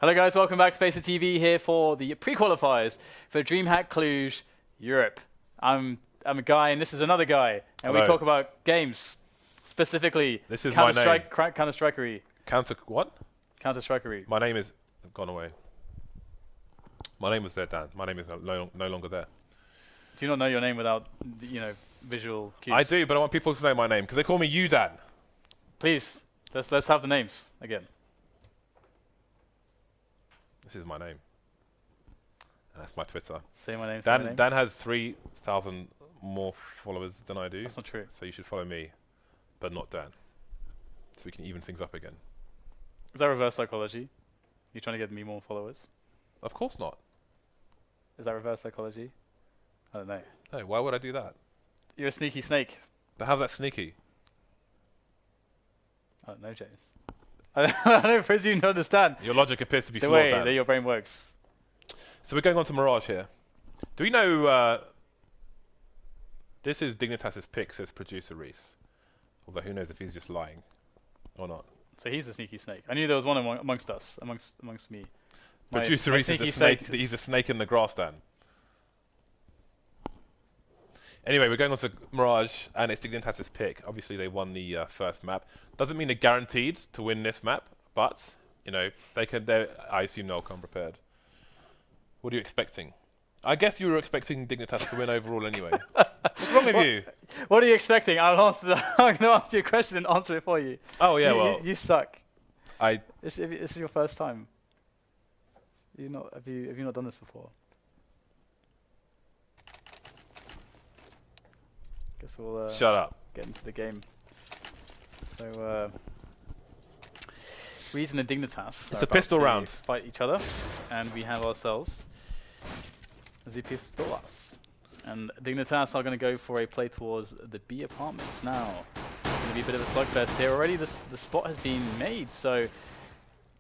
Hello guys, welcome back to Face TV here for the pre-qualifiers for Dreamhack Cluj Europe. I'm a guy and this is another guy, and Hello. we talk about games, specifically this is my name. Counter-Strikery. What? Counter-Strikery. My name is gone away. My name was there, Dan. My name is no longer there. Do you not know your name without, visual cues? I do, but I want people to know my name because they call me you, Dan. Please, let's have the names again. This is my name. And that's my Twitter. Say my name. Say my name. Dan has 3,000 more followers than I do. That's not true. So you should follow me, but not Dan. So we can even things up again. Is that reverse psychology? You trying to get me more followers? Of course not. Is that reverse psychology? I don't know. No, why would I do that? You're a sneaky snake. But how's that sneaky? I don't know, James. I don't presume you understand Your logic appears to be the flawed, way Dan. that your brain works. So we're going on to Mirage here. Do we know... this is Dignitas' pick, says producer Reese. Although who knows if he's just lying or not. So he's a sneaky snake. I knew there was one amongst us, amongst me. Producer Reese is a snake. He's a snake in the grass, Dan. Anyway, we're going on to Mirage, and it's Dignitas' pick. Obviously, they won the first map. Doesn't mean they're guaranteed to win this map, but they can. I assume they'll come prepared. What are you expecting? I guess you were expecting Dignitas to win overall anyway. What's wrong with you? What are you expecting? I'm going to ask you a question and answer it for you. Oh yeah, you suck. This is your first time. Have you not done this before? Guess we'll shut up. Get into the game. So Reason and Dignitas. It's a pistol round. Fight each other, and we have ourselves the pistolas. And Dignitas are going to go for a play towards the B apartments now. It's going to be a bit of a slugfest here. Already the spot has been made, so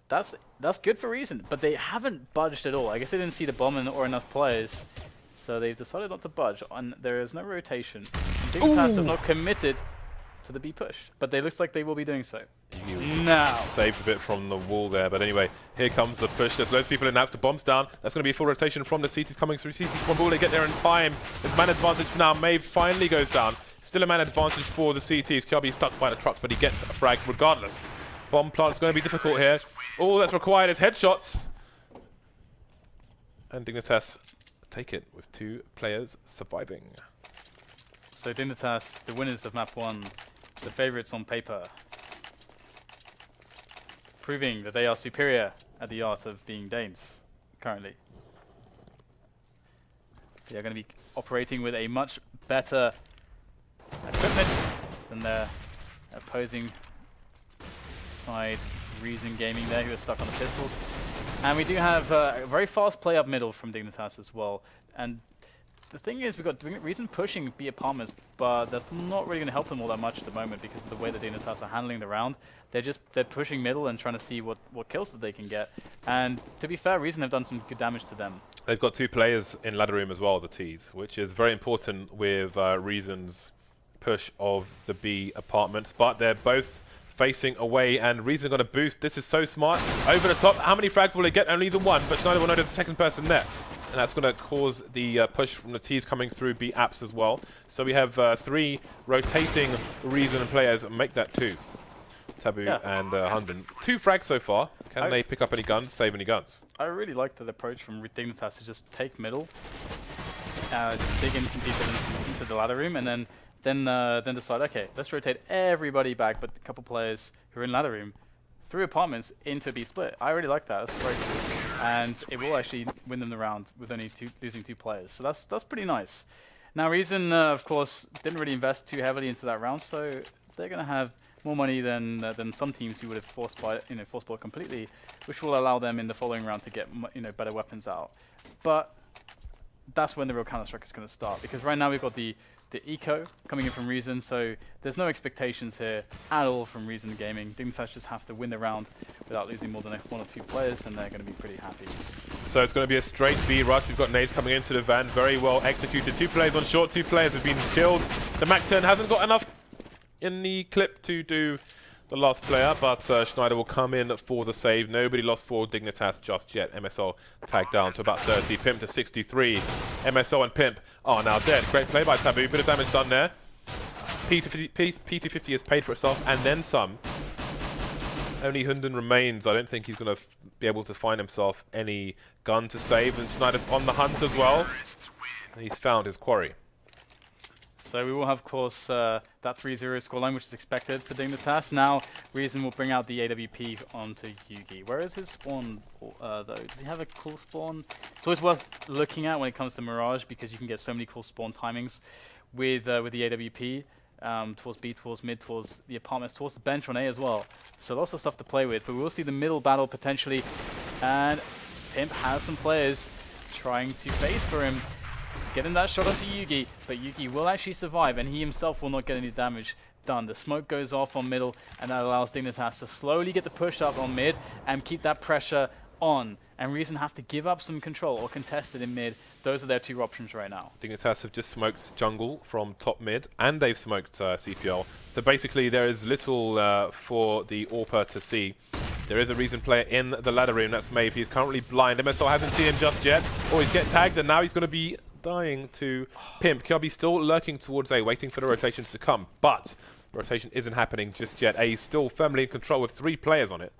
that's good for Reason. But they haven't budged at all. I guess they didn't see the bomb or enough players, so they've decided not to budge. And there is no rotation. Dignitas have not committed to the B push, but they looks like they will be doing so. Now saved a bit from the wall there, but anyway, here comes the push. There's loads of people in. That's the bombs down. That's going to be a full rotation from the CTs coming through. CTs, one ball, they get there in time. There's man advantage for now. Maeve finally goes down. Still a man advantage for the CTs. Kirby stuck by the truck, but he gets a frag regardless. Bomb plant is going to be difficult here. All that's required is headshots. And Dignitas take it with 2 players surviving. So Dignitas, the winners of map 1, the favorites on paper, proving that they are superior at the art of being Danes currently. They are going to be operating with a much better equipment than their opposing side, Reason Gaming there, who are stuck on the pistols. And we do have a very fast play up middle from Dignitas as well. And the thing is, we've got Reason pushing B apartments, but that's not really going to help them all that much at the moment because of the way that Dignitas are handling the round. They're pushing middle and trying to see what kills that they can get. And to be fair, Reason have done some good damage to them. They've got 2 players in ladder room as well, the Ts, which is very important with Reason's push of the B apartments. But they're both facing away, and Reason going to boost. This is so smart. Over the top. How many frags will they get? Only the 1, but Schneider will know there's a second person there. And that's going to cause the push from the Ts coming through B apps as well. So we have 3 rotating Reason players make that 2. Taboo and 100. 2 frags so far. Can they pick up any guns, save any guns? I really like that approach from Dignitas to just take middle, just dig in some people into the ladder room, and then decide, okay, let's rotate everybody back, but a couple players who are in ladder room through apartments into a B split. I really like that. That's great. And it will actually win them the round with only losing 2 players. So that's pretty nice. Now Reason, of course, didn't really invest too heavily into that round, so they're going to have more money than some teams who would have forced bought completely, which will allow them in the following round to get better weapons out. But that's when the real Counter-Strike is going to start, because right now we've got the eco coming in from Reason, so there's no expectations here at all from Reason Gaming. Dignitas just have to win the round without losing more than 1 or 2 players, and they're going to be pretty happy. So it's going to be a straight B rush. We've got nades coming into the van, very well executed. 2 players on short, 2 players have been killed. The Mac-10 hasn't got enough in the clip to do the last player, but Schneider will come in for the save. Nobody lost for Dignitas just yet. MSL tagged down to about 30, Pimp to 63. MSL and Pimp are now dead. Great play by Taboo, bit of damage done there. PT50 has paid for itself and then some. Only Hunden remains. I don't think he's going to be able to find himself any gun to save, and Schneider's on the hunt as well. And he's found his quarry. So we will have, of course, that 3-0 scoreline, which is expected for Dignitas. Now, Reason will bring out the AWP onto Yugi. Where is his spawn, though? Does he have a cool spawn? It's always worth looking at when it comes to Mirage, because you can get so many cool spawn timings with the AWP. Towards B, towards mid, towards the apartments, towards the bench on A as well. So lots of stuff to play with, but we will see the middle battle potentially. And Pimp has some players trying to phase for him. Getting that shot onto Yugi, but Yugi will actually survive, and he himself will not get any damage done. The smoke goes off on middle, and that allows Dignitas to slowly get the push up on mid and keep that pressure on. And Reason have to give up some control or contest it in mid. Those are their two options right now. Dignitas have just smoked jungle from top mid, and they've smoked CPL. So basically there is little for the AWPer to see. There is a Reason player in the ladder room, that's Maeve. He's currently blind. MSL hasn't seen him just yet. Oh, he's getting tagged, and now he's going to be dying to Pimp. Kirby still lurking towards A, waiting for the rotations to come, but the rotation isn't happening just yet. A is still firmly in control with 3 players on it.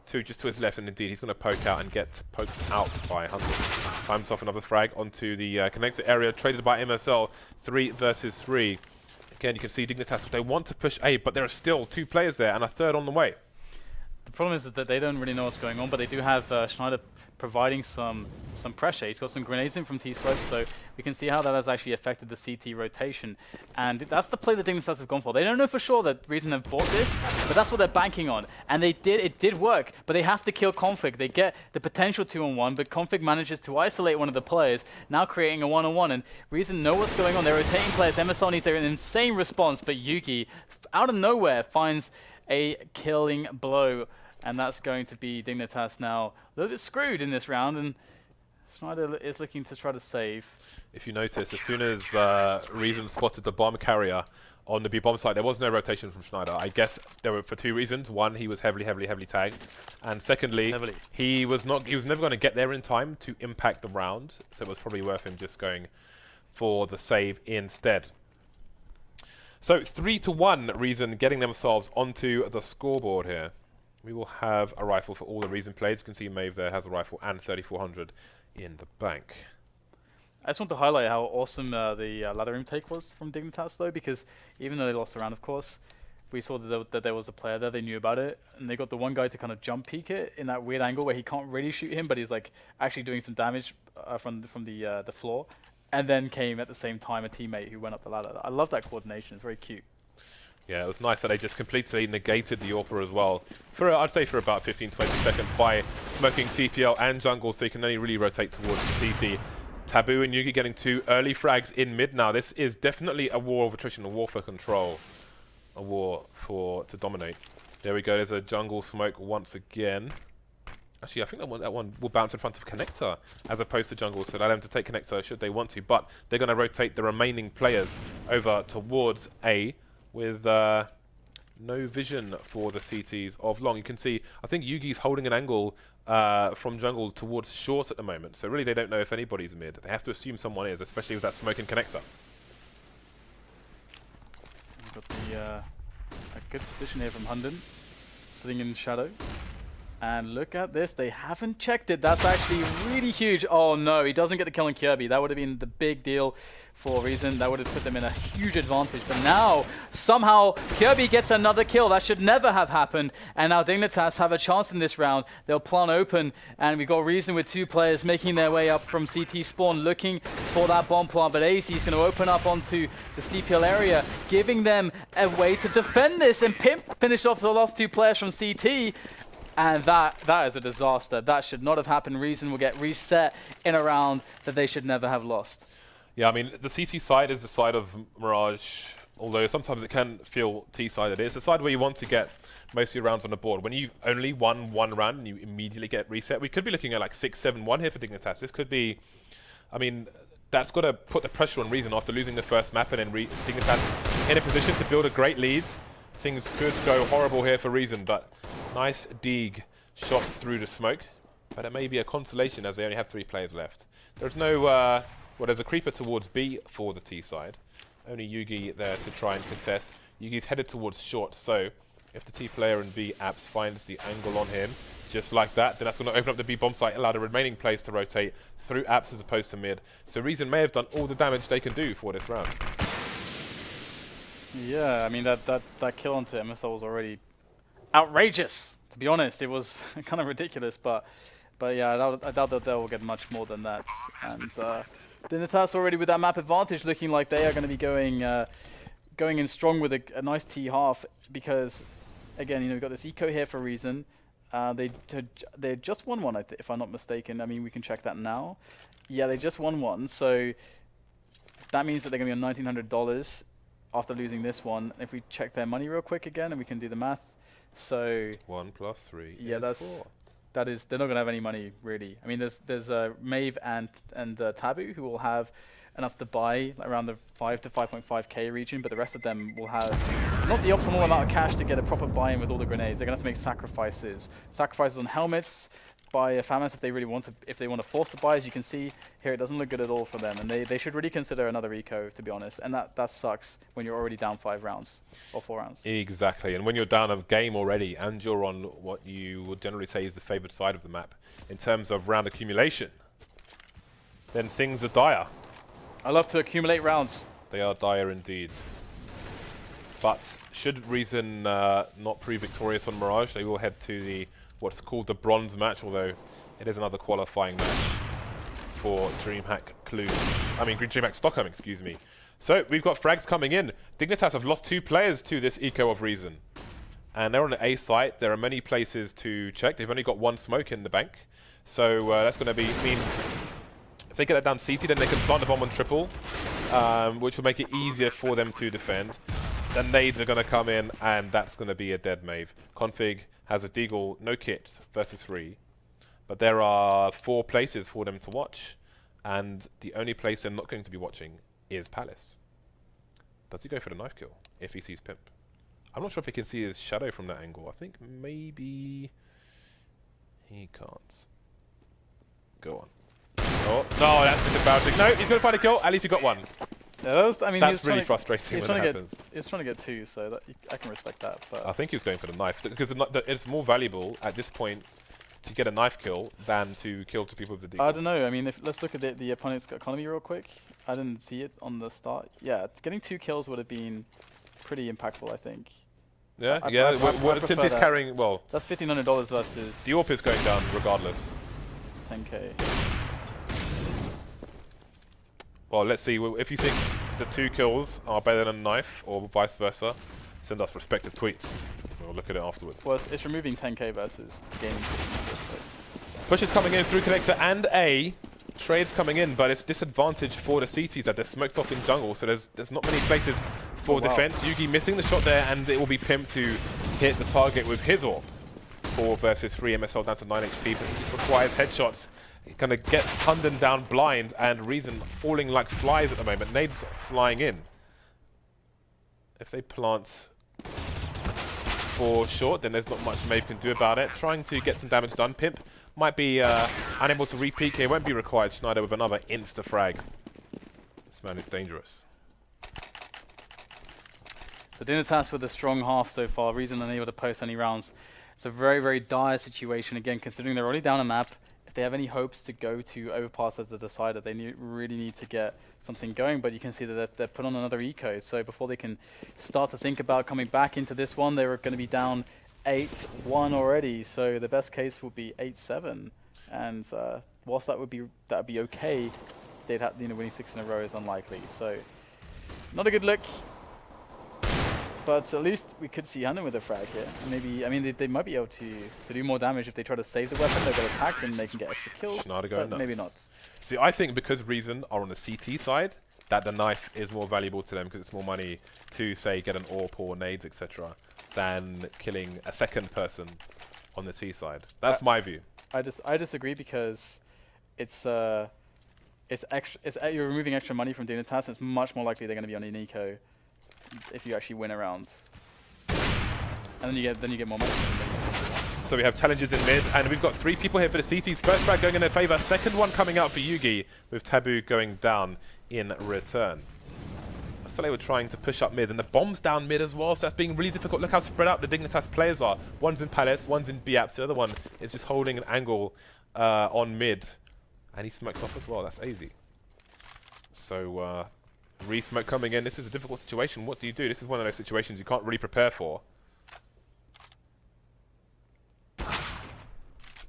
2 just to his left, and indeed he's going to poke out and get poked out by Hunter. Finds off another frag onto the connector area, traded by MSL. 3 versus 3. Again, you can see Dignitas, they want to push A, but there are still 2 players there and a third on the way. The problem is that they don't really know what's going on, but they do have Schneider providing some pressure. He's got some grenades in from T-Slope, so we can see how that has actually affected the CT rotation. And that's the play that Dignitas have gone for. They don't know for sure that Reason have bought this, but that's what they're banking on. And it did work, but they have to kill Config. They get the potential 2-on-1, but Config manages to isolate one of the players, now creating a 1-on-1. And Reason know what's going on. They're rotating players. MSL needs an insane response, but Yugi, out of nowhere, finds a killing blow. And that's going to be Dignitas now a little bit screwed in this round, and Schneider is looking to try to save. If you notice, as soon as Reason spotted the bomb carrier on the B bomb site, there was no rotation from Schneider. I guess there were for 2 reasons. One, he was heavily tagged, and secondly, he was never going to get there in time to impact the round. So it was probably worth him just going for the save instead. So 3-1, Reason getting themselves onto the scoreboard here. We will have a rifle for all the Reason players. You can see Maeve there has a rifle and 3400 in the bank. I just want to highlight how awesome the ladder room take was from Dignitas, though, because even though they lost the round, of course, we saw that there was a player there. They knew about it, and they got the one guy to kind of jump peek it in that weird angle where he can't really shoot him, but he's like actually doing some damage from the floor. And then came at the same time a teammate who went up the ladder. I love that coordination. It's very cute. Yeah, it was nice that they just completely negated the AWPer as well. For I'd say for about 15-20 seconds by smoking CPL and jungle, so you can only really rotate towards the CT. Taboo and Yugi getting 2 early frags in mid now. This is definitely a war of attrition, a war for control, a war to dominate. There we go. There's a jungle smoke once again. Actually, I think that one will bounce in front of connector as opposed to jungle, so allow them to take connector should they want to. But they're going to rotate the remaining players over towards A, with no vision for the CTs of long. You can see, I think Yugi's holding an angle from jungle towards short at the moment. So really they don't know if anybody's mid. They have to assume someone is, especially with that smoking connector. We've got a good position here from Hunden, sitting in shadow. And look at this, they haven't checked it. That's actually really huge. Oh no, he doesn't get the kill on Kirby. That would have been the big deal for Reason. That would have put them in a huge advantage. But now, somehow, Kirby gets another kill. That should never have happened. And now Dignitas have a chance in this round. They'll plant open. And we've got Reason with 2 players making their way up from CT spawn, looking for that bomb plant. But AC is going to open up onto the CPL area, giving them a way to defend this. And Pimp finished off the last 2 players from CT. And that is a disaster. That should not have happened. Reason will get reset in a round that they should never have lost. Yeah, I mean, the CT side is the side of Mirage, although sometimes it can feel T-sided. It's the side where you want to get most of your rounds on the board. When you've only won 1 round and you immediately get reset, we could be looking at like 6-7-1 here for Dignitas. This could be, I mean, that's got to put the pressure on Reason after losing the first map, and then Dignitas in a position to build a great lead. things could go horrible here for Reason, but nice dig shot through the smoke. But it may be a consolation as they only have 3 players left. There's no, well, there's a creeper towards B for the T side. Only Yugi there to try and contest. Yugi's headed towards short, so if the T player in B apps finds the angle on him, just like that, then that's going to open up the B bomb site, allow the remaining players to rotate through apps as opposed to mid. So Reason may have done all the damage they can do for this round. Yeah, I mean that kill onto MSL was already outrageous. To be honest, it was kind of ridiculous, but yeah, I doubt that they'll get much more than that. And Dignitas already with that map advantage, looking like they are going to be going in strong with a nice T half, because again, you know, we've got this eco here for a reason. They just won one, if I'm not mistaken. I mean, we can check that now. Yeah, they just won one, so that means that they're going to be on $1,900 after losing this one. If we check their money real quick again, and we can do the math. So 1 + 3 yeah, is 4. That is, they're not going to have any money really. I mean, there's Maeve and Taboo who will have enough to buy around the 5 to 5.5k region, but the rest of them will have not the optimal amount of cash to get a proper buy-in with all the grenades. They're going to have to make sacrifices on helmets, buy FAMAS if they really want to, if they want to force the buy. As you can see here, it doesn't look good at all for them, and they should really consider another eco, to be honest. And that sucks when you're already down 5 rounds or 4 rounds. Exactly, and when you're down a game already and you're on what you would generally say is the favored side of the map in terms of round accumulation, then things are dire. I love to accumulate rounds. They are dire indeed. But should Reason not prove victorious on Mirage, they will head to the what's called the bronze match, although it is another qualifying match for Dreamhack Cluj. I mean, Dreamhack Stockholm, excuse me. So we've got frags coming in. Dignitas have lost 2 players to this eco of Reason, and they're on the A site. There are many places to check. They've only got 1 smoke in the bank, so that's going to mean if they get that down CT, then they can plant the bomb on triple, which will make it easier for them to defend. The nades are going to come in, and that's going to be a dead Maeve. Config has a Deagle, no kit, versus 3. But there are 4 places for them to watch, and the only place they're not going to be watching is Palace. Does he go for the knife kill if he sees Pimp? I'm not sure if he can see his shadow from that angle. I think maybe he can't. Go on. Oh, no, that's just embarrassing. No, he's going to find a kill. At least he got 1. Yeah, I mean, that's really frustrating when it happens. He's trying to get 2, so I can respect that. But I think he was going for the knife, because it's more valuable at this point to get a knife kill than to kill 2 people with the deagle. I don't know. I mean, let's look at the opponent's economy real quick. I didn't see it on the start. Yeah, getting 2 kills would have been pretty impactful, I think. Yeah, I since he's carrying, well, that's $1,500 versus the AWP is going down regardless. 10k. Well, let's see. If you think the 2 kills are better than a knife, or vice versa, send us respective tweets. We'll look at it afterwards. Well, it's removing 10k versus gaming. Push is coming in through connector and A. Trades coming in, but it's disadvantage for the CTs that they're smoked off in jungle, so there's not many places for defense. Yugi missing the shot there, and it will be Pimp to hit the target with his AWP. 4 versus 3, MSL down to 9 HP, but he just requires headshots. He's going to get Hunden down blind, and Reason falling like flies at the moment. Nades flying in. If they plant for short, then there's not much Maeve can do about it. Trying to get some damage done. Pimp might be unable to re-peek here. Won't be required. Schneider with another insta-frag. This man is dangerous. So Dignitas with a strong half so far. Reason unable to post any rounds. It's a very, very dire situation. Again, considering they're already down a map. If they have any hopes to go to Overpass as a decider, they really need to get something going. But you can see that they're put on another eco. So before they can start to think about coming back into this one, they were going to be down 8-1 already. So the best case would be 8-7. And whilst that would be okay, they'd have, winning 6 in a row is unlikely. So not a good look. But at least we could see Hunden with a frag here. Maybe, I mean, they might be able to do more damage if they try to save the weapon. They'll get attacked and they can get extra kills. But maybe not. See, I think because Reason are on the CT side, that the knife is more valuable to them because it's more money to, say, get an AWP or nades, etc., than killing a second person on the T side. That's my view. I disagree because you're removing extra money from Dignitas. It's much more likely they're going to be on an eco if you actually win a round. and then you get more money. So we have challenges in mid, and we've got 3 people here for the CTs. First frag going in their favor, second one coming out for Yugi, with Taboo going down in return. So they were trying to push up mid, and the bomb's down mid as well, so that's being really difficult. Look how spread out the Dignitas players are. One's in Palace, one's in B-Apps, the other one is just holding an angle on mid. And he smokes off as well, that's easy. So, re-smoke coming in, this is a difficult situation. What do you do? This is one of those situations you can't really prepare for.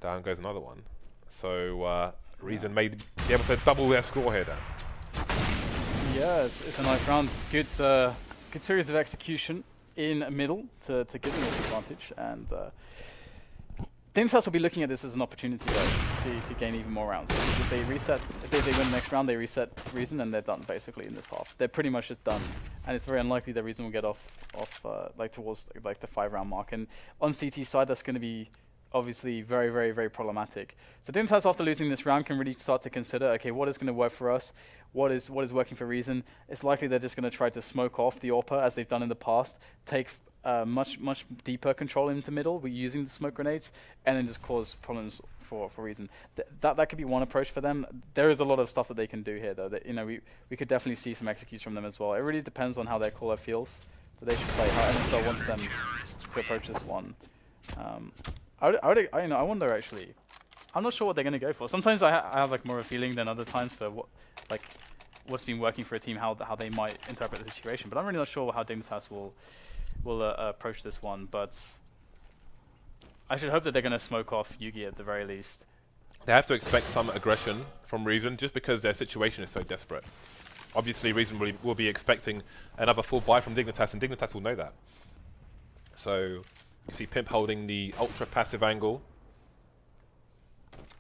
Down goes another one. So, Reason may be able to double their score here, Dan. Yeah, it's a nice round. Good series of execution in middle to give them this advantage. And Dignitas will be looking at this as an opportunity though, to gain even more rounds. Because if they win the next round, they reset Reason, and they're done basically in this half. They're pretty much just done, and it's very unlikely that Reason will get off like towards like the 5-round mark. And on CT side, that's going to be obviously very, very, very problematic. So Dignitas, after losing this round, can really start to consider, okay, what is going to work for us? What is working for Reason? It's likely they're just going to try to smoke off the AWPer as they've done in the past, take much deeper control into middle using the smoke grenades, and then just cause problems for Reason. That could be one approach for them. There is a lot of stuff that they can do here, though. That, you know, we could definitely see some executes from them as well. It really depends on how their caller feels, but they should play how NSL wants them to approach this one. I wonder actually. I'm not sure what they're going to go for. Sometimes I have like more of a feeling than other times for what's been working for a team, how they might interpret the situation. But I'm really not sure how Dignitas will approach this one. But I should hope that they're going to smoke off Yugi at the very least. They have to expect some aggression from Reason just because their situation is so desperate. Obviously, Reason will be expecting another full buy from Dignitas, and Dignitas will know that. So you see Pimp holding the ultra passive angle.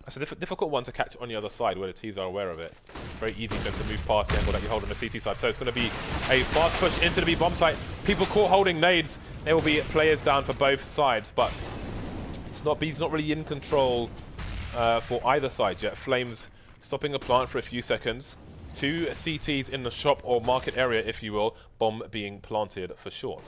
That's a difficult one to catch on the other side where the T's are aware of it. It's very easy for them to move past the angle that you hold on the CT side. So it's going to be a fast push into the B bomb site. People caught holding nades. There will be players down for both sides, but B's not really in control for either side yet. Flames stopping the plant for a few seconds. 2 CTs in the shop or market area, if you will. Bomb being planted for short.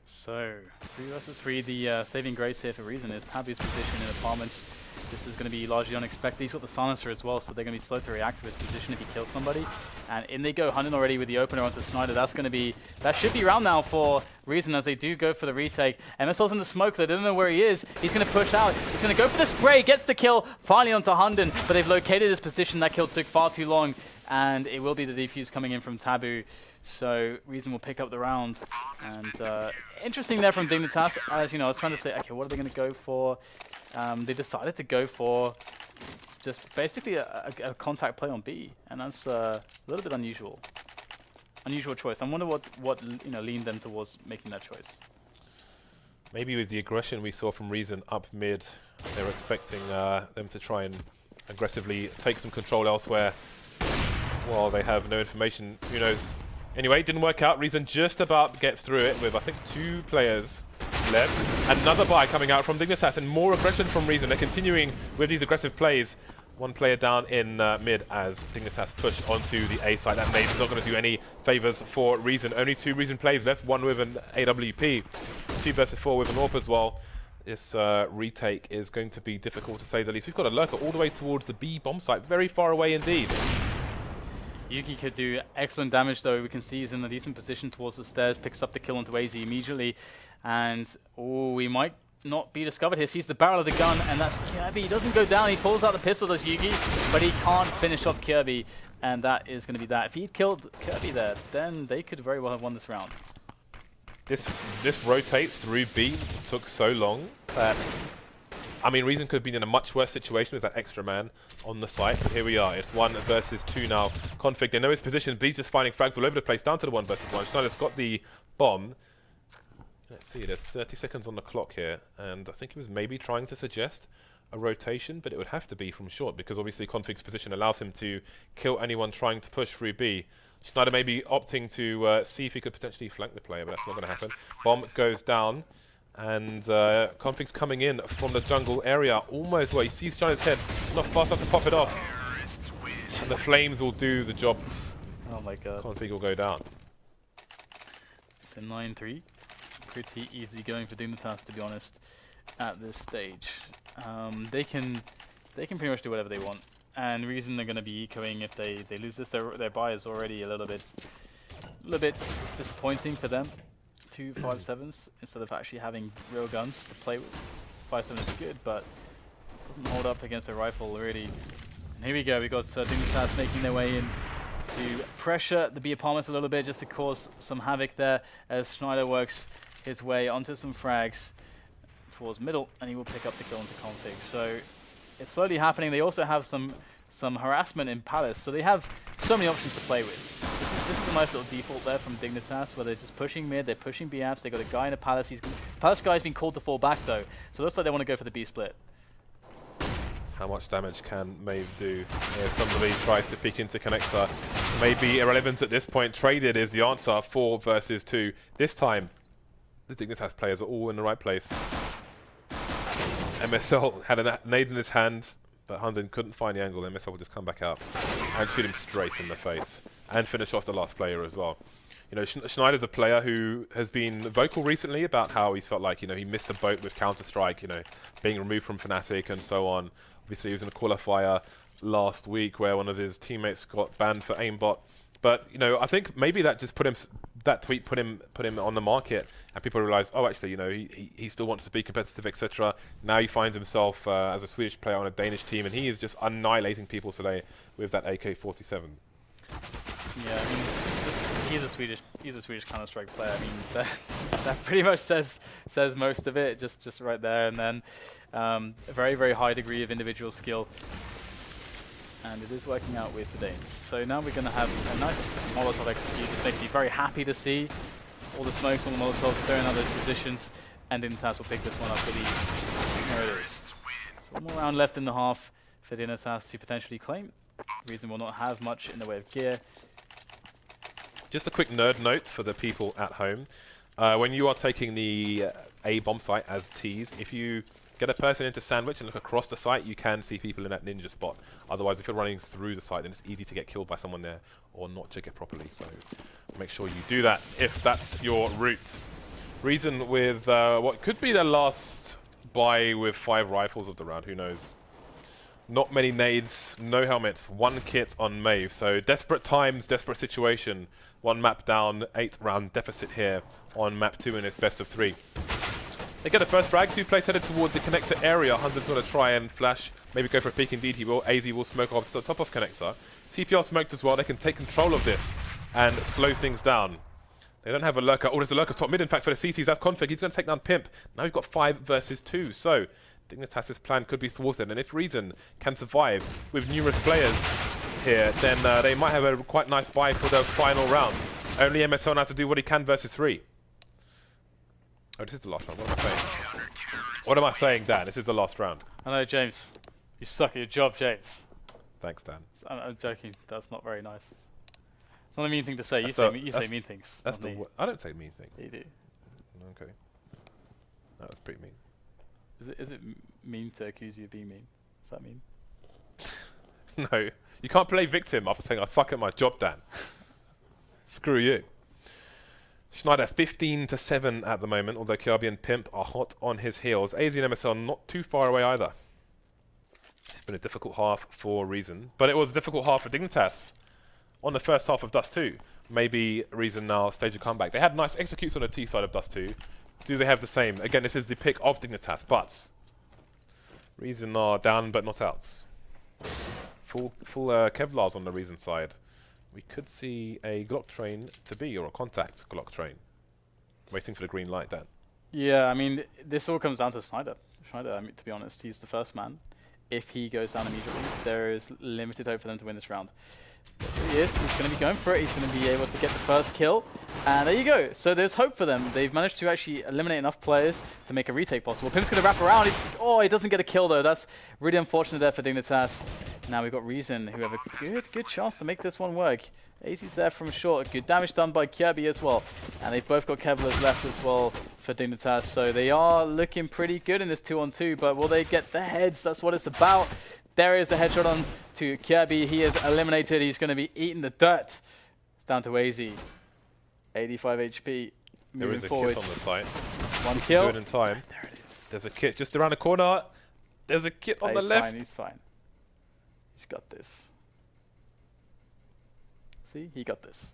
So, 3 versus 3, the saving grace here for Reason is Pabu's position in apartments. This is going to be largely unexpected. He's got the silencer as well, so they're going to be slow to react to his position if he kills somebody. And in they go, hunting already with the opener onto Snyder. That should be round now for Reason as they do go for the retake. MSL's in the smoke, so they don't know where he is. He's going to push out. He's going to go for the spray, gets the kill, finally onto Hunden, but they've located his position. That kill took far too long, and it will be the defuse coming in from Taboo. So Reason will pick up the round, and interesting there from Dignitas. As you know, I was trying to say, okay, what are they going to go for? They decided to go for just basically a contact play on B, and that's a little bit unusual. Unusual choice. I wonder what leaned them towards making that choice. Maybe with the aggression we saw from Reason up mid, they were expecting them to try and aggressively take some control elsewhere. Well, they have no information. Who knows? Anyway, it didn't work out. Reason just about get through it with, I think, 2 players left. Another buy coming out from Dignitas, and more aggression from Reason. They're continuing with these aggressive plays. 1 player down in mid as Dignitas push onto the A side. That nade's not going to do any favors for Reason. Only 2 Reason players left, 1 with an AWP. 2 versus 4 with an AWP as well. This retake is going to be difficult to say the least. We've got a lurker all the way towards the B bomb site. Very far away indeed. Yugi could do excellent damage, though. We can see he's in a decent position towards the stairs, picks up the kill onto AZ immediately, and we might not be discovered here. Sees the barrel of the gun, and that's Kirby. He doesn't go down. He pulls out the pistol, does Yugi, but he can't finish off Kirby, and that is going to be that. If he'd killed Kirby there, then they could very well have won this round. This rotates through B. It took so long that, I mean, Reason could have been in a much worse situation with that extra man on the site, but here we are. It's 1 versus 2 now. Config, they know his position. B's just finding frags all over the place, down to the 1 versus 1. Schneider's got the bomb. Let's see, there's 30 seconds on the clock here, and I think he was maybe trying to suggest a rotation, but it would have to be from short, because obviously Config's position allows him to kill anyone trying to push through B. Schneider may be opting to see if he could potentially flank the player, but that's not going to happen. Bomb goes down. And Config's coming in from the jungle area, almost where he sees China's head, not fast enough to pop it off. And the flames will do the job. Oh my god. Config will go down. It's a 9-3. pretty easy going for Dignitas, to be honest, at this stage. They can pretty much do whatever they want. And reason they're going to be ecoing if they lose this. Their buy is already a little bit disappointing for them. 2 5.7s instead of actually having real guns to play with. 5.7 is good, but doesn't hold up against a rifle really. And here we go. We got Dignitas making their way in to pressure the B apartments a little bit just to cause some havoc there as Schneider works his way onto some frags towards middle, and he will pick up the kill into config. So it's slowly happening. They also have some harassment in Palace, so they have so many options to play with. This is a nice little default there from Dignitas, where they're just pushing mid, they're pushing B apps, they got a guy in a Palace. Palace guy's been called to fall back though, so it looks like they want to go for the B split. How much damage can Maeve do if somebody tries to peek into connector? Maybe irrelevance at this point. Traded is the answer. 4 versus 2. This time, the Dignitas players are all in the right place. MSL had a nade in his hand, but Hunden couldn't find the angle. MSL will just come back out and shoot him straight in the face and finish off the last player as well. You know, Schneider's a player who has been vocal recently about how he felt like, you know, he missed the boat with Counter-Strike, you know, being removed from Fnatic and so on. Obviously, he was in a qualifier last week where one of his teammates got banned for aimbot. But, you know, I think maybe that just put him, that tweet put him on the market, and people realized, oh, actually, you know, he still wants to be competitive, etc. Now he finds himself as a Swedish player on a Danish team, and he is just annihilating people today with that AK-47. Yeah, I mean, he's a Swedish Counter-Strike player. I mean, that pretty much says most of it, just right there. And then a very, very high degree of individual skill. And it is working out with the Danes. So now we're going to have a nice Molotov execute. This makes me very happy to see all the smokes on the Molotovs throwing out those positions. And Dignitas will pick this one up with ease. There it is. So one more round left in the half for Dignitas to potentially claim. Reason will not have much in the way of gear. Just a quick nerd note for the people at home. When you are taking the A bomb site as T's, if you get a person into sandwich and look across the site, you can see people in that ninja spot. Otherwise, if you're running through the site, then it's easy to get killed by someone there or not check it properly. So make sure you do that if that's your route. Reason with what could be their last buy with 5 rifles of the round, who knows. Not many nades, no helmets, 1 kit on Maeve. So desperate times, desperate situation. 1 map down, 8-round deficit here on map 2 in its best of 3. They get the first frag, 2 players headed toward the connector area. Hunter's going to try and flash, maybe go for a peek. Indeed he will. AZ will smoke off to the top of connector. CPR smoked as well. They can take control of this and slow things down. They don't have a lurker. Oh, there's a lurker top mid, in fact, for the CCs. That's config. He's going to take down Pimp. Now we've got 5 versus 2. So Dignitas' plan could be thwarted. And if Reason can survive with numerous players here, then they might have a quite nice buy for the final round. Only MSL now to do what he can versus 3. Oh, this is the last round. What am I saying? What am I saying, Dan? This is the last round. I know, James. You suck at your job, James. Thanks, Dan. I'm joking. That's not very nice. It's not a mean thing to say. You say mean things. That's I don't say mean things. You do. Okay. That was pretty mean. Is it mean to accuse you of being mean? Does that mean? No. You can't play victim after saying I suck at my job, Dan. Screw you. Schneider 15-7 at the moment, although Kirby and Pimp are hot on his heels. AZ and MSL not too far away either. It's been a difficult half for Reason, but it was a difficult half for Dignitas on the first half of Dust 2. Maybe Reason now stage a comeback. They had nice executes on the T side of Dust 2. Do they have the same? Again, this is the pick of Dignitas, but Reason are down but not out. Full Kevlars on the Reason side. We could see a Glock train to be, or a contact Glock train. Waiting for the green light, Dan. Yeah, I mean, this all comes down to Schneider. Schneider, I mean, to be honest, he's the first man. If he goes down immediately, there is limited hope for them to win this round. But he is. He's going to be going for it. He's going to be able to get the first kill. And there you go. So there's hope for them. They've managed to actually eliminate enough players to make a retake possible. Pimp's going to wrap around. Oh, he doesn't get a kill, though. That's really unfortunate there for Dignitas. Now we've got Reason, who have a good chance to make this one work. AZ's there from short. Good damage done by Kirby as well. And they've both got Kevlars left as well for Dignitas. So they are looking pretty good in this 2-on-2. But will they get the heads? That's what it's about. There is the headshot on to Kirby. He is eliminated. He's going to be eating the dirt. It's down to AZ. 85 HP. There moving is a forward. kit on the site. One kill. Do it in time. There it is. There's a kit just around the corner. There's a kit on the He's left. Fine, he's fine. He's got this. See, he got this.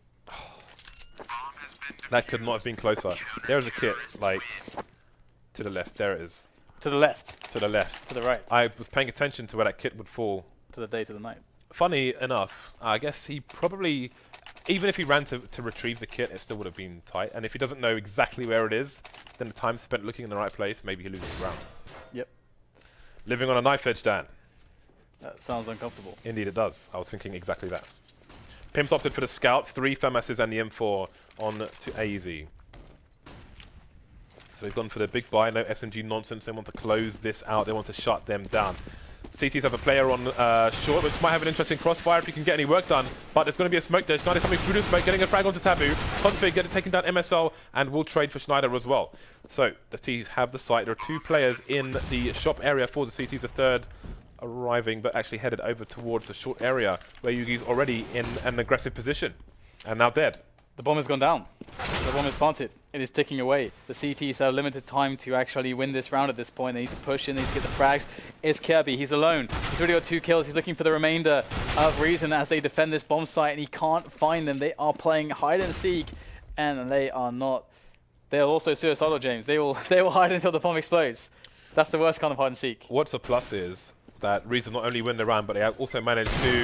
That could not have been closer. There's a kit, like, to the left. There it is. To the left. To the left. To the right. I was paying attention to where that kit would fall. To the day, to the night. Funny enough, I guess he probably, even if he ran to retrieve the kit, it still would have been tight. And if he doesn't know exactly where it is, then the time spent looking in the right place, maybe he loses the round. Yep. Living on a knife edge, Dan. That sounds uncomfortable. Indeed it does. I was thinking exactly that. Pimp's opted for the Scout, 3 FAMASs and the M4 on to AZ. So they've gone for the big buy, no SMG nonsense. They want to close this out. They want to shut them down. CTs have a player on short, which might have an interesting crossfire if you can get any work done. But there's going to be a smoke there. Schneider coming through the smoke, getting a frag onto Taboo. Config getting taken down MSL, and will trade for Schneider as well. So the T's have the site. There are 2 players in the shop area for the CTs. A third arriving, but actually headed over towards the short area where Yugi's already in an aggressive position and now dead. The bomb has gone down. The bomb is planted. It is ticking away. The CTs have limited time to actually win this round at this point. They need to push in, they need to get the frags. It's Kirby. He's alone. He's already got 2 kills. He's looking for the remainder of Reason as they defend this bomb site, and he can't find them. They are playing hide and seek, and they are not. They're also suicidal, James. They will hide until the bomb explodes. That's the worst kind of hide and seek. What's a plus is that Reason not only win the round, but they have also managed to,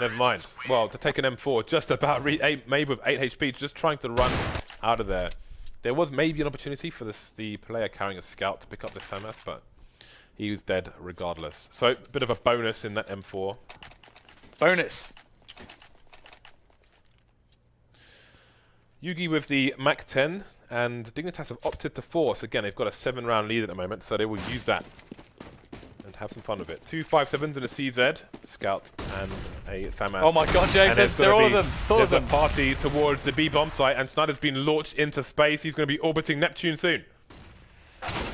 never mind, well, to take an M4 just about maybe with 8 HP, just trying to run out of there. There was maybe an opportunity for the player carrying a Scout to pick up the FAMAS, but he was dead regardless. So, a bit of a bonus in that M4. Bonus. Yugi with the Mac 10, and Dignitas have opted to force. Again, they've got a 7-round lead at the moment, so they will use that and have some fun with it. 2 5.7s and a CZ, Scout, and a FAMAS. Oh my god, James, they're all of them. There's a party towards the B bomb site, and Snyder's been launched into space. He's going to be orbiting Neptune soon.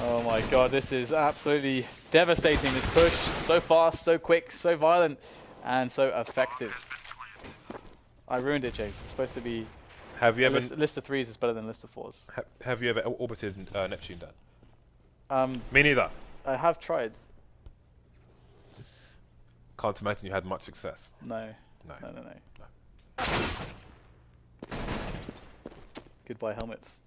Oh my god, this is absolutely devastating. This push, so fast, so quick, so violent, and so effective. I ruined it, James. It's supposed to be... Have you ever... List of 3s is better than list of 4s. Have you ever orbited Neptune, Dan? Me neither. I have tried. Can't imagine you had much success. No. No. No. Goodbye helmets.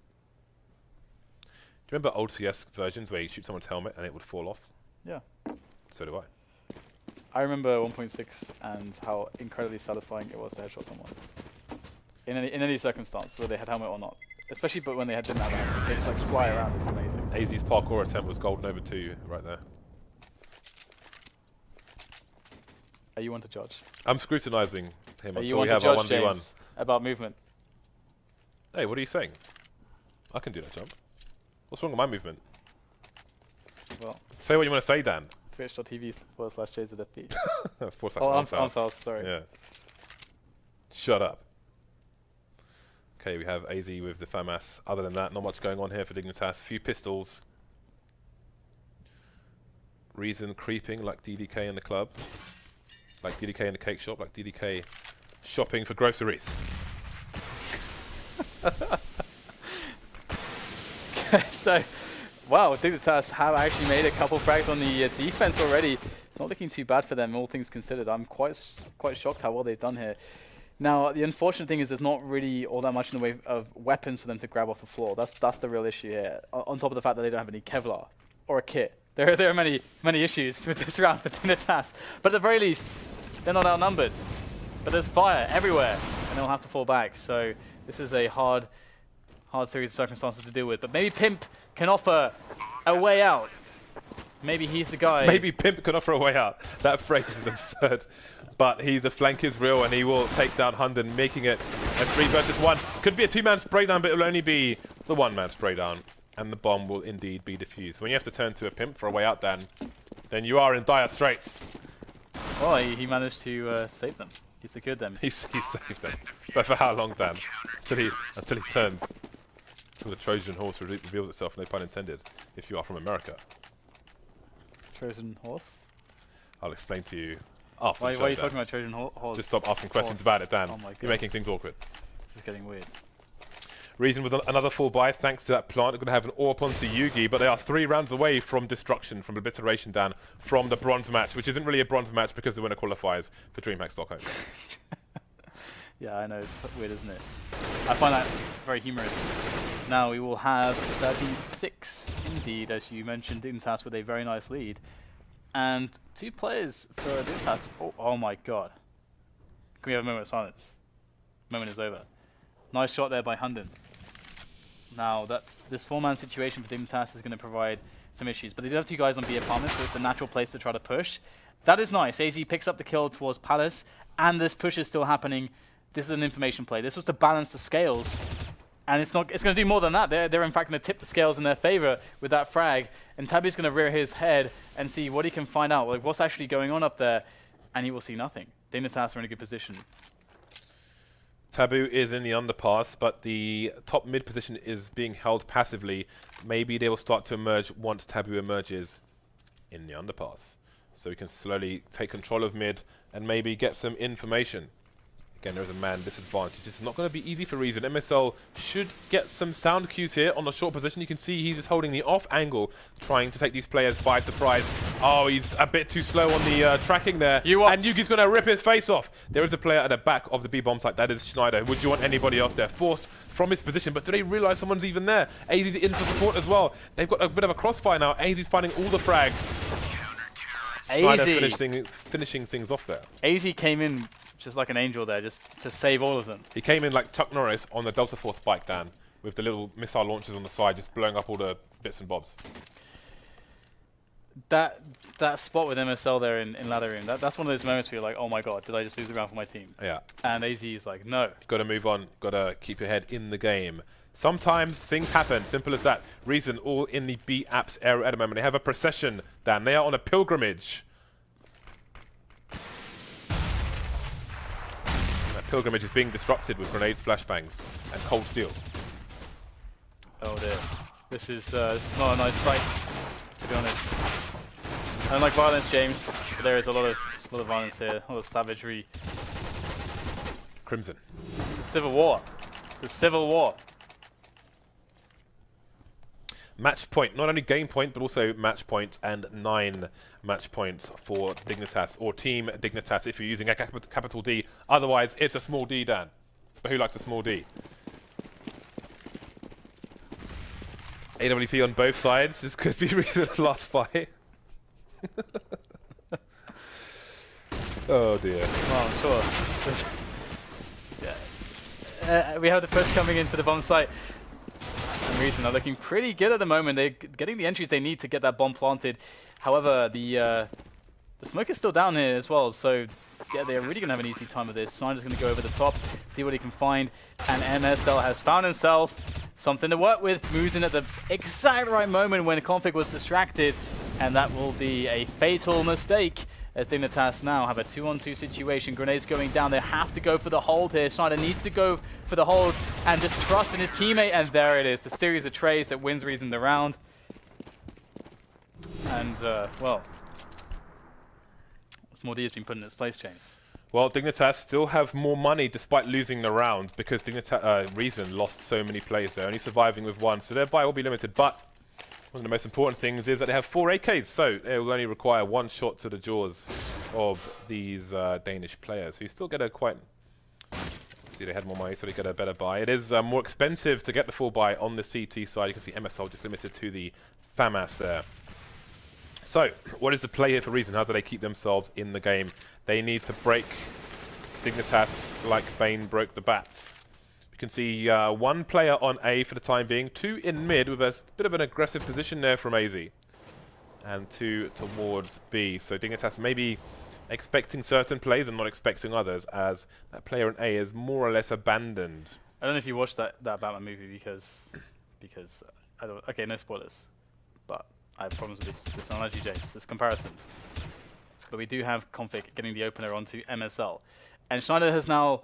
Do you remember old CS versions where you shoot someone's helmet and it would fall off? Yeah. So do I. I remember 1.6 and how incredibly satisfying it was to headshot someone. In any circumstance, whether they had helmet or not. Especially but when they didn't have a helmet. They just like fly around, it's amazing. AZ's parkour attempt was golden over 2 right there. Are you one to judge? I'm scrutinizing him Are you until one we to have our judge, 1v1. James, about movement? Hey, what are you saying? I can do that jump. What's wrong with my movement? Well, say what you want to say, Dan. twitch.tv/JZFB. That's / Oh, I'm sorry. Yeah. Shut up. Okay, we have AZ with the FAMAS. Other than that, not much going on here for Dignitas. Few pistols. Reason creeping like DDK in the club. Like DDK in the cake shop. Like DDK shopping for groceries. So, wow, Dignitas have actually made a couple frags on the defense already. It's not looking too bad for them, all things considered. I'm quite shocked how well they've done here. Now, the unfortunate thing is there's not really all that much in the way of weapons for them to grab off the floor. That's the real issue here. On top of the fact that they don't have any Kevlar or a kit. There are many issues with this round for Dignitas. But at the very least, they're not outnumbered. But there's fire everywhere, and they'll have to fall back. So this is a hard series of circumstances to deal with. But maybe Pimp can offer a way out. Maybe he's the guy. Maybe Pimp can offer a way out. That phrase is absurd. But he's a flank is real, and he will take down Hunden, making it a 3 versus 1. Could be a 2-man spray down, but it will only be the 1-man spray down. And the bomb will indeed be defused. When you have to turn to a Pimp for a way out, Dan, then you are in dire straits. Well, he managed to save them. He secured them. He saved them. But for how long, Dan? Until he turns. Until the Trojan horse reveals itself, no pun intended, if you are from America. Trojan horse? I'll explain to you after Why the show, are you Dan. talking about Trojan horse? Just stop asking questions about it, Dan. Oh my God. You're making things awkward. This is getting weird. Reason with another full buy thanks to that plant. They're going to have an AWP onto Yugi, but they are 3 rounds away from destruction, from obliteration, Dan, from the bronze match, which isn't really a bronze match because they win a qualifiers for Dreamhack Stockholm. Yeah, I know, it's weird, isn't it? I find that very humorous. Now we will have 36 indeed, as you mentioned, Dignitas with a very nice lead. And 2 players for Dignitas. Oh my god. Can we have a moment of silence? Moment is over. Nice shot there by Hunden. Now, this 4-man situation for Dignitas is going to provide some issues. But they do have 2 guys on B apartment, so it's a natural place to try to push. That is nice. AZ picks up the kill towards Palace, and this push is still happening. This is an information play. This was to balance the scales. And it's going to do more than that. They're in fact going to tip the scales in their favor with that frag. And Tabu's going to rear his head and see what he can find out. Like, what's actually going on up there. And he will see nothing. Dignitas are in a good position. Tabu is in the underpass, but the top mid position is being held passively. Maybe they will start to emerge once Tabu emerges in the underpass. So we can slowly take control of mid and maybe get some information. Again, there is a man disadvantage. It's not going to be easy for Reason. MSL should get some sound cues here on the short position. You can see he's just holding the off angle, trying to take these players by surprise. Oh, he's a bit too slow on the tracking there. And Yugi's going to rip his face off. There is a player at the back of the B bomb site. That is Schneider. Would you want anybody else there? Forced from his position, but do they realize someone's even there? AZ's in for support as well. They've got a bit of a crossfire now. AZ's finding all the frags. Schneider finishing things off there. AZ came in just like an angel there, just to save all of them. He came in like Chuck Norris on the Delta Force spike, Dan, with the little missile launchers on the side, just blowing up all the bits and bobs. That spot with MSL there in ladder room, that's one of those moments where you're like, oh my god, did I just lose the round for my team? Yeah. And AZ is like, no. Got to move on. Got to keep your head in the game. Sometimes things happen, simple as that. Reason all in the B apps area at the moment. They have a procession, Dan. They are on a pilgrimage. Pilgrimage is being disrupted with grenades, flashbangs, and cold steel. Oh dear. This is not a nice sight, to be honest. I don't like violence, James, but there is a lot of violence here, a lot of savagery. Crimson. It's a civil war. It's a civil war. Match point, not only game point, but also match point, and 9 match points for Dignitas, or Team Dignitas if you're using a capital D. Otherwise, it's a small d, Dan. But who likes a small d? AWP on both sides. This could be Reason's last fight. Oh dear. Oh, sure. Yeah. We have the first coming into the bomb site. Reason are looking pretty good at the moment. They're getting the entries they need to get that bomb planted. However, the smoke is still down here as well, so yeah, they're really going to have an easy time with this. Snyder's going to go over the top, see what he can find, and MSL has found himself something to work with. Moves in at the exact right moment when Config was distracted, and that will be a fatal mistake. As Dignitas now have a 2-on-2 situation. Grenades going down. They have to go for the hold here. Snyder needs to go for the hold and just trust in his teammate. And there it is. The series of trays that wins Reason the round. And, well, Small D has been put in its place, James. Well, Dignitas still have more money despite losing the round because Reason lost so many players there, only surviving with 1. So their buy will be limited. But one of the most important things is that they have 4 AKs, so it will only require 1 shot to the jaws of these Danish players. So you still get a quite... See, they had more money, so they get a better buy. It is more expensive to get the full buy on the CT side. You can see MSL just limited to the FAMAS there. So, what is the play here for Reason? How do they keep themselves in the game? They need to break Dignitas like Bane broke the bats. You can see 1 player on A for the time being, 2 in mid with a bit of an aggressive position there from AZ. And 2 towards B. So Dignitas maybe expecting certain plays and not expecting others, as that player in A is more or less abandoned. I don't know if you watched that Batman movie because I don't. Okay, no spoilers, but I have problems with this analogy, James, this comparison. But we do have Config getting the opener onto MSL, and Schneider has now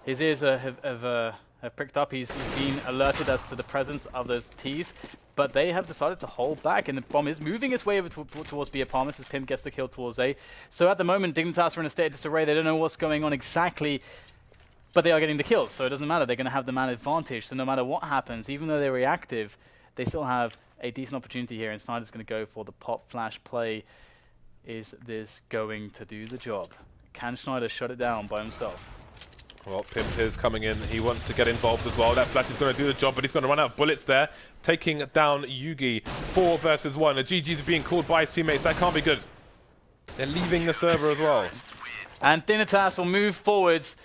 his ears have pricked up. He's been alerted as to the presence of those Ts, but they have decided to hold back, and the bomb is moving its way over towards B apartments as Pim gets the kill towards A. So at the moment, Dignitas are in a state of disarray. They don't know what's going on exactly. But they are getting the kills, so it doesn't matter. They're going to have the man advantage. So no matter what happens, even though they're reactive, they still have a decent opportunity here. And Snyder's going to go for the pop flash play. Is this going to do the job? Can Schneider shut it down by himself? Well, Pimp is coming in. He wants to get involved as well. That flash is going to do the job, but he's going to run out of bullets there. Taking down Yugi. 4 versus 1. The GG's being called by his teammates. That can't be good. They're leaving the server as well. And Dignitas will move forwards.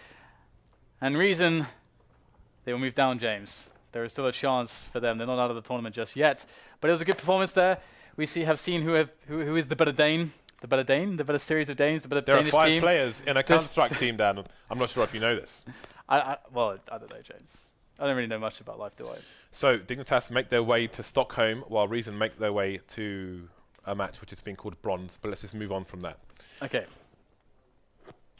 And Reason, they will move down, James. There is still a chance for them. They're not out of the tournament just yet. But it was a good performance there. We have seen who is the better Dane. The better Dane? The better series of Danes? The better Danish team? There are 5 players in a Counter-Strike team, Dan. I'm not sure if you know this. Well, I don't know, James. I don't really know much about life, do I? So, Dignitas make their way to Stockholm, while Reason make their way to a match which is being called Bronze. But let's just move on from that. Okay.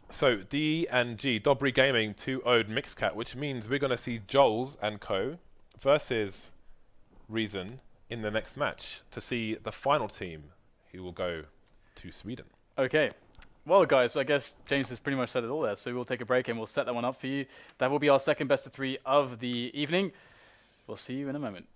So, D and G, Dobry Gaming 2-0'd Mixcat, which means we're going to see Joels and co versus Reason in the next match to see the final team who will go to Sweden. Okay. Well, guys, I guess James has pretty much said it all there, so we'll take a break and we'll set that one up for you. That will be our second best of 3 of the evening. We'll see you in a moment.